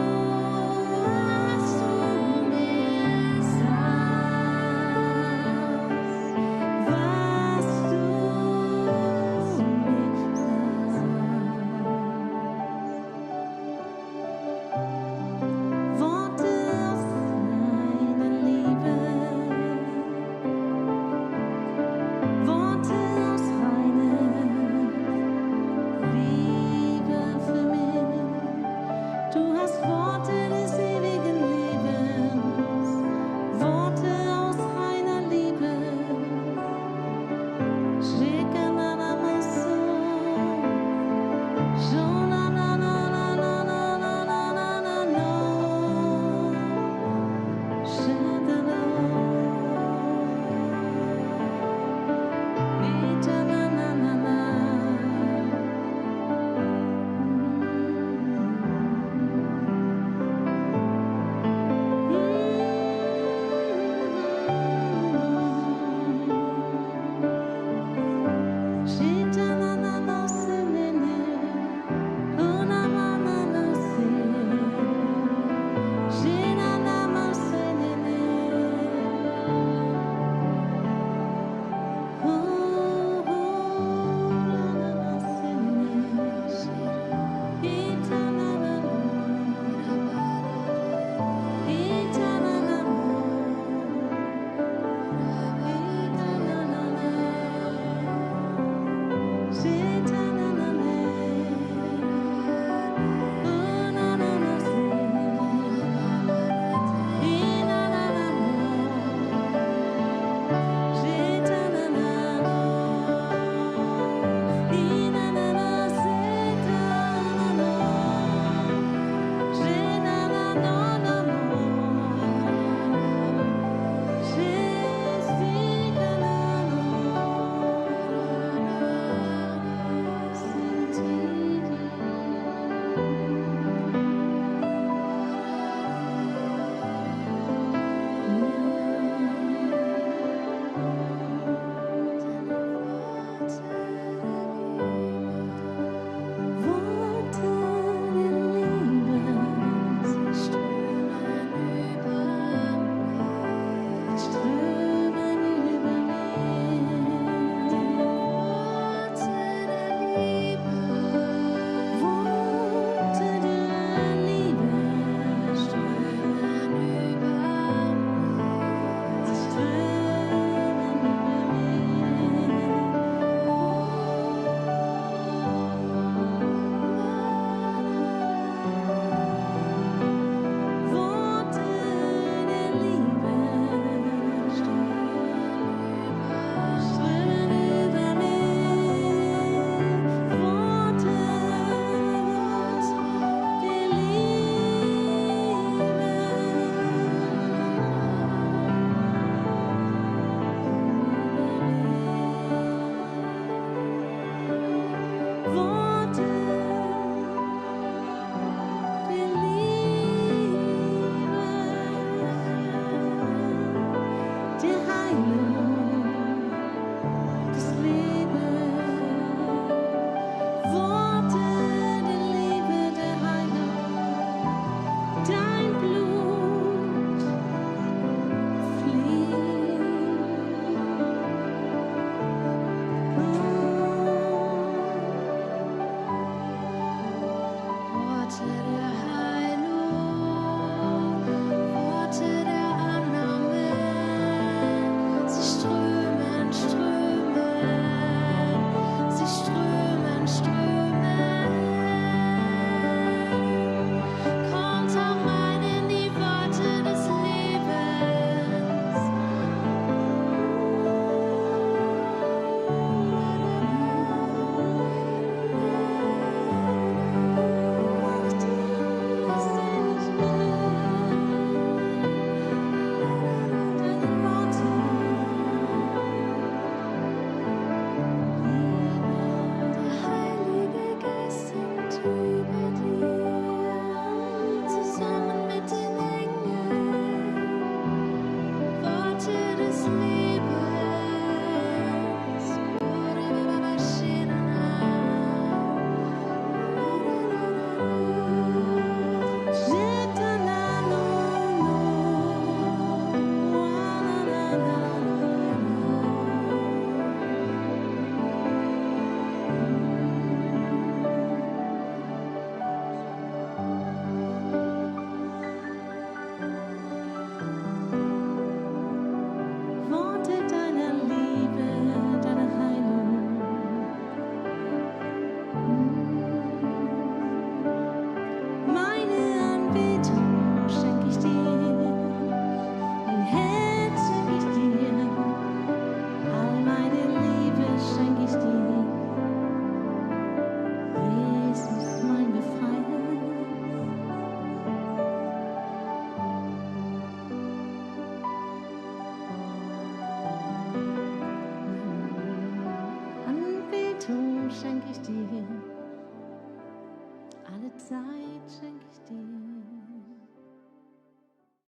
Speaker 1: schenk ich dir.